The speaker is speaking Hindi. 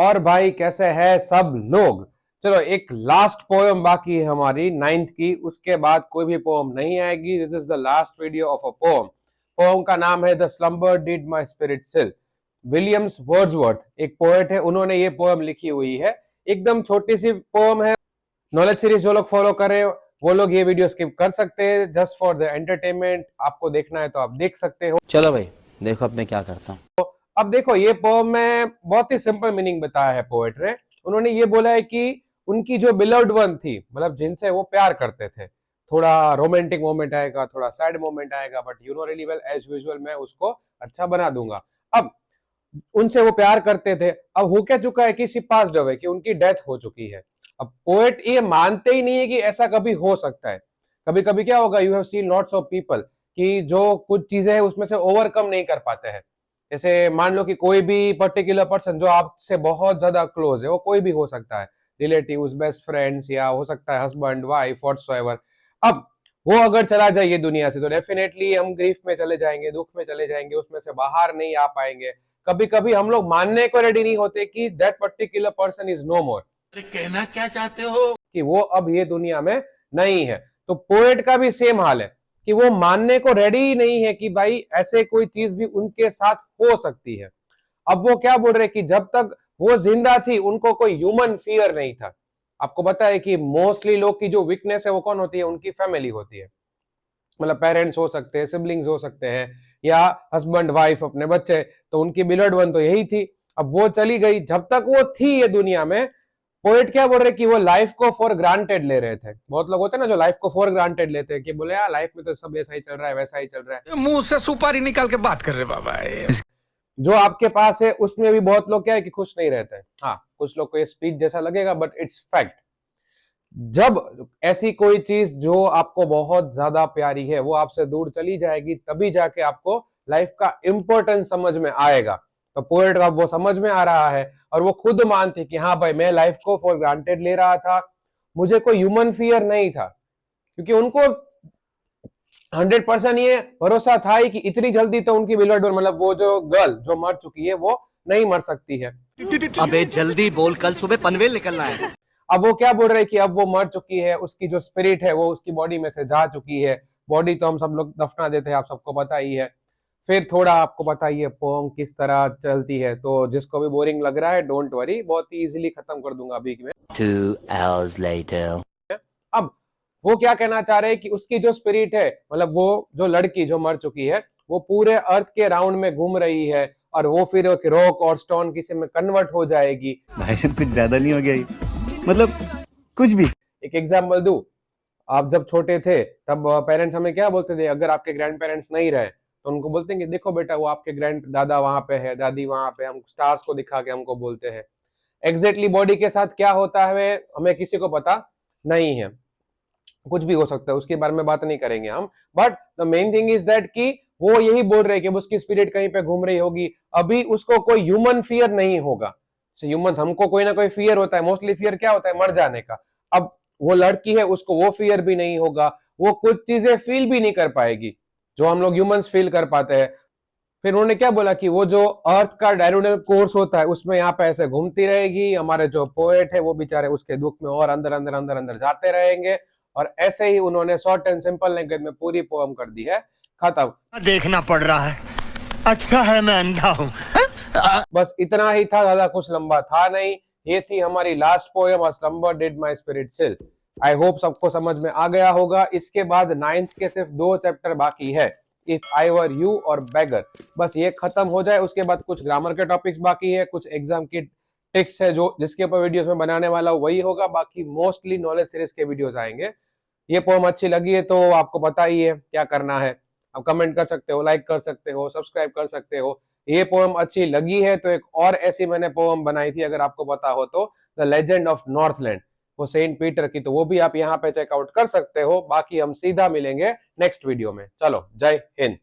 और भाई कैसे है सब लोग। चलो एक लास्ट पोएम बाकी है हमारी 9th की, उसके बाद कोई भी पोएम नहीं आएगी। This is the last video of a poem. Poem का नाम है the slumber did my spirit सिल। विलियम्स वर्ड्सवर्थ एक पोएट है, उन्होंने ये पोएम लिखी हुई है। एकदम छोटी सी पोएम है। नॉलेज सीरीज जो लोग फॉलो करे वो लोग ये वीडियो स्किप कर सकते हैं, जस्ट फॉर द एंटरटेनमेंट। आपको देखना है तो आप देख सकते हो। चलो भाई देखो अब मैं क्या करता हूँ। अब देखो ये पोएम में बहुत ही सिंपल मीनिंग बताया है पोएट ने। उन्होंने ये बोला है कि उनकी जो बिलव्ड वन थी, मतलब जिनसे वो प्यार करते थे, थोड़ा रोमांटिक मोमेंट आएगा, थोड़ा सैड मोमेंट आएगा, but you know really well as usual मैं उसको अच्छा बना दूंगा। अब उनसे वो प्यार करते थे, अब हो क्या चुका है कि शी पास्ड अवे, कि उनकी डेथ हो चुकी है। अब पोएट ये मानते ही नहीं है कि ऐसा कभी हो सकता है। कभी कभी क्या होगा, you have seen lots of people कि जो कुछ चीजें हैं उसमें से ओवरकम नहीं कर पाते हैं। जैसे मान लो कि कोई भी पर्टिकुलर पर्सन जो आपसे बहुत ज्यादा क्लोज है, वो कोई भी हो सकता है, रिलेटिव्स, बेस्ट फ्रेंड्स, या हो सकता है हस्बैंड, वाइफ, व्हाटसोएवर। अब वो अगर चला जाए ये दुनिया से तो डेफिनेटली हम ग्रीफ में चले जाएंगे, दुख में चले जाएंगे, उसमें से बाहर नहीं आ पाएंगे। कभी कभी हम लोग मानने को रेडी नहीं होते कि that particular person is no more. अरे कहना क्या चाहते हो कि वो अब ये दुनिया में नहीं है। तो पोएट का भी सेम हाल है कि वो मानने को रेडी ही नहीं है कि भाई ऐसे कोई चीज भी उनके साथ हो सकती है। अब वो क्या बोल रहे कि जब तक वो जिंदा थी उनको कोई ह्यूमन फियर नहीं था। आपको पता है कि मोस्टली लोग की जो वीकनेस है वो कौन होती है, उनकी फैमिली होती है। मतलब पेरेंट्स हो सकते हैं, सिबलिंग्स हो सकते हैं, या हस्बैंड वाइफ, अपने बच्चे। तो उनकी बिलड वन तो यही थी। अब वो चली गई, जब तक वो थी ये दुनिया में, पोएट क्या बोल रहे कि वो लाइफ को फॉर ग्रांटेड ले रहे थे। बहुत लोग होते हैं ना जो लाइफ को फॉर ग्रांटेड लेते हैं, कि बोले यार लाइफ में तो सब ऐसा ही चल रहा है, वैसा ही चल रहा है। मुंह से सुपारी निकाल के बात कर रहे बाबा। जो आपके पास है उसमें भी बहुत लोग क्या है कि खुश नहीं रहते हैं। हाँ, कुछ लोग को ये स्पीच जैसा लगेगा बट इट्स फैक्ट। जब ऐसी कोई चीज जो आपको बहुत ज्यादा प्यारी है वो आपसे दूर चली जाएगी, तभी जाके आपको लाइफ का इंपॉर्टेंस समझ में आएगा। तो पोएट का वो समझ में आ रहा है, और वो खुद मानते कि हाँ भाई मैं लाइफ को फॉर ग्रांटेड ले रहा था, मुझे कोई ह्यूमन फियर नहीं था। क्योंकि उनको 100% ये भरोसा था ही कि इतनी जल्दी तो उनकी बिलड, मतलब वो जो गर्ल जो मर चुकी है वो नहीं मर सकती है। अबे जल्दी बोल, कल सुबह पनवेल निकलना है। अब वो क्या बोल रहे हैं कि अब वो मर चुकी है, उसकी जो स्पिरिट है वो उसकी बॉडी में से जा चुकी है। बॉडी तो हम सब लोग दफना देते हैं, आप सबको पता ही है। फिर थोड़ा आपको पता ही है पोम किस तरह चलती है। तो जिसको भी बोरिंग लग रहा है, डोंट वरी, बहुत ही इजीली खत्म कर दूंगा अभी में। 2 hours later. अब वो क्या कहना चाह रहे हैं कि उसकी जो स्पिरिट है, मतलब वो जो लड़की जो मर चुकी है, वो पूरे अर्थ के राउंड में घूम रही है, और वो फिर रॉक और स्टोन किसी में कन्वर्ट हो जाएगी। भाई साहब कुछ ज्यादा नहीं हो गया ये? मतलब कुछ भी। एक एग्जाम्पल दूं, आप जब छोटे थे तब पेरेंट्स हमें क्या बोलते थे, अगर आपके ग्रैंड पेरेंट्स नहीं रहे तो उनको बोलते हैं कि देखो बेटा वो आपके ग्रैंड दादा वहां पे है, दादी वहां पे। हम स्टार्स को दिखा के हमको बोलते हैं। एग्जैक्टली बॉडी के साथ क्या होता है हमें किसी को पता नहीं है, कुछ भी हो सकता है, उसके बारे में बात नहीं करेंगे हम। But the main thing is that कि वो यही बोल रहे कि उसकी स्पिरिट कहीं पे घूम रही होगी, अभी उसको कोई ह्यूमन फियर नहीं होगा। ह्यूमंस हमको कोई ना कोई फियर होता है, मोस्टली फियर क्या होता है, मर जाने का। अब वो लड़की है, उसको वो फियर भी नहीं होगा, वो कुछ चीजें फील भी नहीं कर पाएगी जो हम लोग ह्यूमंस फील कर पाते हैं। फिर उन्होंने क्या बोला कि वो जो अर्थ का डायरोडल कोर्स होता है उसमें यहाँ पे ऐसे घूमती रहेगी। हमारे जो पोएट है वो बेचारे उसके दुख में और अंदर अंदर अंदर अंदर जाते रहेंगे। और ऐसे ही उन्होंने शॉर्ट एंड सिंपल लैंग्वेज में पूरी पोएम कर दी है खत्म। देखना पड़ रहा है, अच्छा है मैं अंधा हूँ। बस इतना ही था, ज्यादा कुछ लंबा था नहीं। ये थी हमारी last poem, a slumber did my spirit seal. I hope सबको समझ में आ गया होगा। इसके बाद 9th के सिर्फ 2 चैप्टर बाकी है, इफ आई वर यू और बेगर। बस ये खत्म हो जाए, उसके बाद कुछ ग्रामर के टॉपिक्स बाकी है, कुछ एग्जाम की टिक्स है जो जिसके ऊपर वीडियोस में बनाने वाला वही होगा। बाकी मोस्टली नॉलेज सीरीज के वीडियोस आएंगे। ये पोएम अच्छी लगी है तो आपको पता ही है क्या करना है। आप कमेंट कर सकते हो, लाइक कर सकते हो, सब्सक्राइब कर सकते हो। ये पोएम अच्छी लगी है तो एक और ऐसी मैंने पोएम बनाई थी, अगर आपको पता हो तो, द लेजेंड ऑफ नॉर्थलैंड, वो सेंट पीटर की, तो वो भी आप यहाँ पे चेकआउट कर सकते हो। बाकी हम सीधा मिलेंगे नेक्स्ट वीडियो में। चलो, जय हिंद।